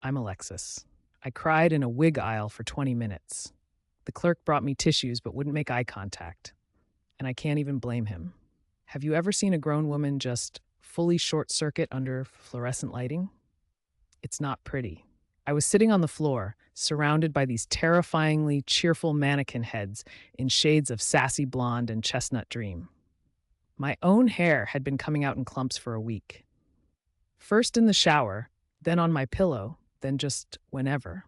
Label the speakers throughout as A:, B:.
A: I'm Alexis. I cried in a wig aisle for 20 minutes. The clerk brought me tissues but wouldn't make eye contact, and I can't even blame him. Have you ever seen a grown woman just fully short circuit under fluorescent lighting? It's not pretty. I was sitting on the floor, surrounded by these terrifyingly cheerful mannequin heads in shades of sassy blonde and chestnut dream. My own hair had been coming out in clumps for a week. First in the shower, then on my pillow, then just whenever.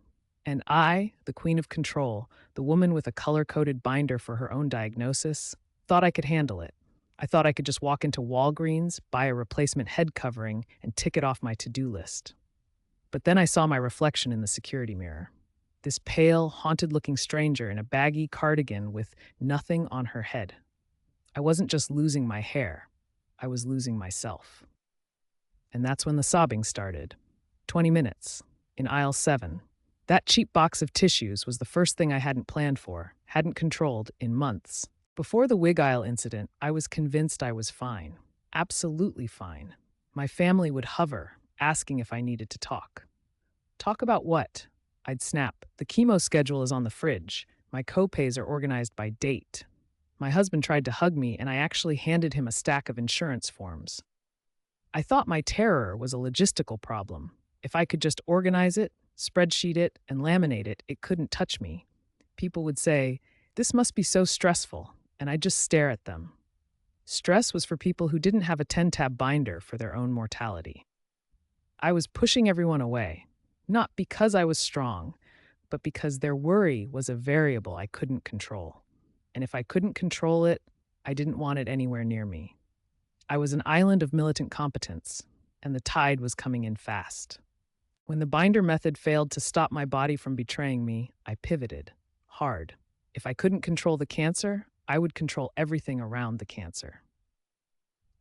A: And I, the queen of control, the woman with a color-coded binder for her own diagnosis, thought I could handle it. I thought I could just walk into Walgreens, buy a replacement head covering, and tick it off my to-do list. But then I saw my reflection in the security mirror. This pale, haunted-looking stranger in a baggy cardigan with nothing on her head. I wasn't just losing my hair. I was losing myself. And that's when the sobbing started. 20 minutes, in aisle 7. That cheap box of tissues was the first thing I hadn't planned for, hadn't controlled in months. Before the wig aisle incident, I was convinced I was fine. Absolutely fine. My family would hover, asking if I needed to talk. Talk about what? I'd snap. The chemo schedule is on the fridge. My co-pays are organized by date. My husband tried to hug me, and I actually handed him a stack of insurance forms. I thought my terror was a logistical problem. If I could just organize it, spreadsheet it, and laminate it, it couldn't touch me. People would say, "This must be so stressful," and I'd just stare at them. Stress was for people who didn't have a 10-tab binder for their own mortality. I was pushing everyone away, not because I was strong, but because their worry was a variable I couldn't control. And if I couldn't control it, I didn't want it anywhere near me. I was an island of militant competence, and the tide was coming in fast. When the binder method failed to stop my body from betraying me, I pivoted, hard. If I couldn't control the cancer, I would control everything around the cancer.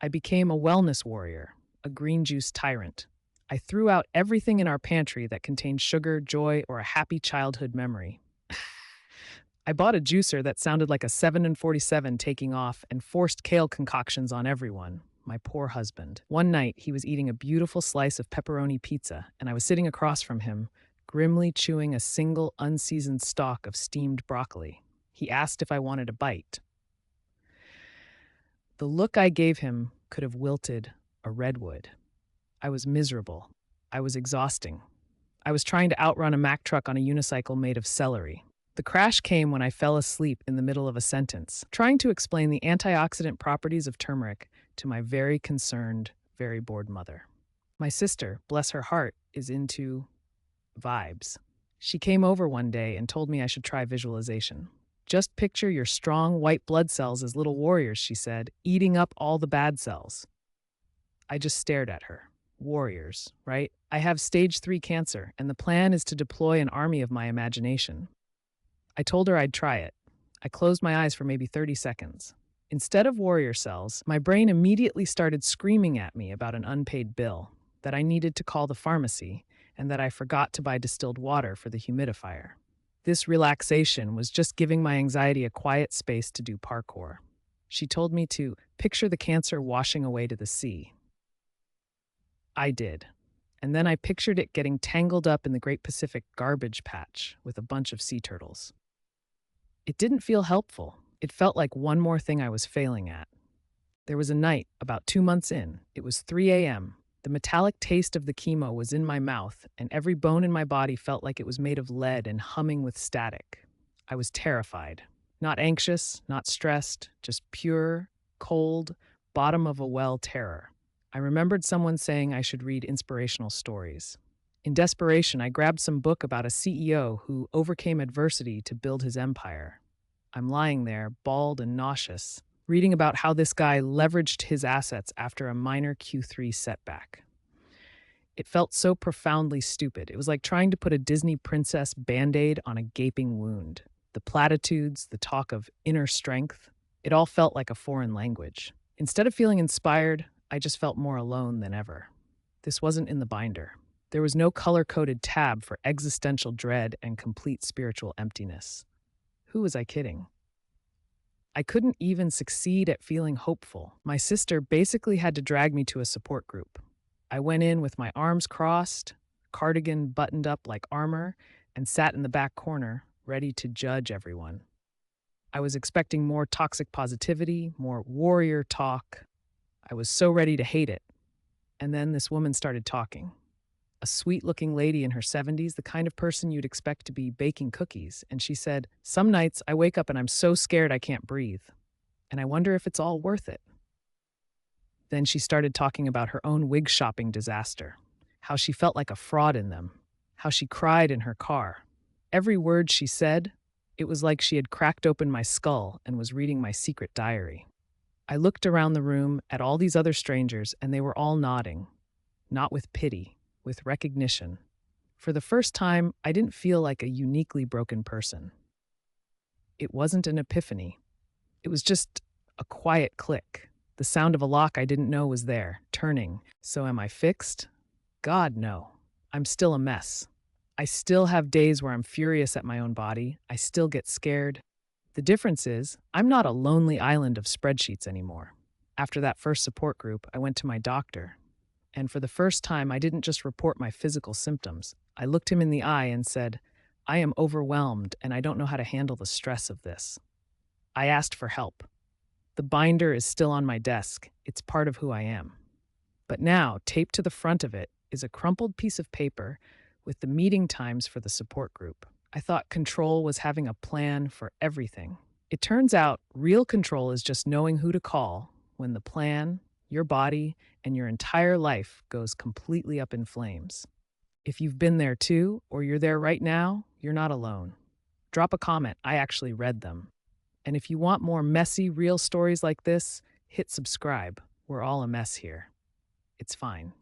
A: I became a wellness warrior, a green juice tyrant. I threw out everything in our pantry that contained sugar, joy, or a happy childhood memory. I bought a juicer that sounded like a 747 taking off and forced kale concoctions on everyone. My poor husband. One night, he was eating a beautiful slice of pepperoni pizza, and I was sitting across from him, grimly chewing a single unseasoned stalk of steamed broccoli. He asked if I wanted a bite. The look I gave him could have wilted a redwood. I was miserable. I was exhausting. I was trying to outrun a Mack truck on a unicycle made of celery. The crash came when I fell asleep in the middle of a sentence, trying to explain the antioxidant properties of turmeric to my very concerned, very bored mother. My sister, bless her heart, is into vibes. She came over one day and told me I should try visualization. Just picture your strong white blood cells as little warriors, she said, eating up all the bad cells. I just stared at her. Warriors, right? I have stage 3 cancer, and the plan is to deploy an army of my imagination. I told her I'd try it. I closed my eyes for maybe 30 seconds. Instead of warrior cells, my brain immediately started screaming at me about an unpaid bill, that I needed to call the pharmacy, and that I forgot to buy distilled water for the humidifier. This relaxation was just giving my anxiety a quiet space to do parkour. She told me to picture the cancer washing away to the sea. I did. And then I pictured it getting tangled up in the Great Pacific garbage patch with a bunch of sea turtles. It didn't feel helpful. It felt like one more thing I was failing at. There was a night, about 2 months in. It was 3 a.m. The metallic taste of the chemo was in my mouth, and every bone in my body felt like it was made of lead and humming with static. I was terrified. Not anxious, not stressed, just pure, cold, bottom-of-a-well terror. I remembered someone saying I should read inspirational stories. In desperation, I grabbed some book about a CEO who overcame adversity to build his empire. I'm lying there, bald and nauseous, reading about how this guy leveraged his assets after a minor Q3 setback. It felt so profoundly stupid. It was like trying to put a Disney princess Band-Aid on a gaping wound. The platitudes, the talk of inner strength, it all felt like a foreign language. Instead of feeling inspired, I just felt more alone than ever. This wasn't in the binder. There was no color-coded tab for existential dread and complete spiritual emptiness. Who was I kidding? I couldn't even succeed at feeling hopeful. My sister basically had to drag me to a support group. I went in with my arms crossed, cardigan buttoned up like armor, and sat in the back corner, ready to judge everyone. I was expecting more toxic positivity, more warrior talk. I was so ready to hate it. And then this woman started talking. A sweet looking lady in her 70s, the kind of person you'd expect to be baking cookies. And she said, "Some nights I wake up and I'm so scared I can't breathe. And I wonder if it's all worth it." Then she started talking about her own wig shopping disaster, how she felt like a fraud in them, how she cried in her car. Every word she said, it was like she had cracked open my skull and was reading my secret diary. I looked around the room at all these other strangers, and they were all nodding, not with pity, with recognition. For the first time, I didn't feel like a uniquely broken person. It wasn't an epiphany. It was just a quiet click, the sound of a lock I didn't know was there, turning. So am I fixed? God, no. I'm still a mess. I still have days where I'm furious at my own body. I still get scared. The difference is, I'm not a lonely island of spreadsheets anymore. After that first support group, I went to my doctor. And for the first time, I didn't just report my physical symptoms. I looked him in the eye and said, "I am overwhelmed and I don't know how to handle the stress of this." I asked for help. The binder is still on my desk. It's part of who I am. But now, taped to the front of it is a crumpled piece of paper with the meeting times for the support group. I thought control was having a plan for everything. It turns out real control is just knowing who to call when the plan, your body, and your entire life goes completely up in flames. If you've been there too, or you're there right now, you're not alone. Drop a comment. I actually read them. And if you want more messy, real stories like this, hit subscribe. We're all a mess here. It's fine.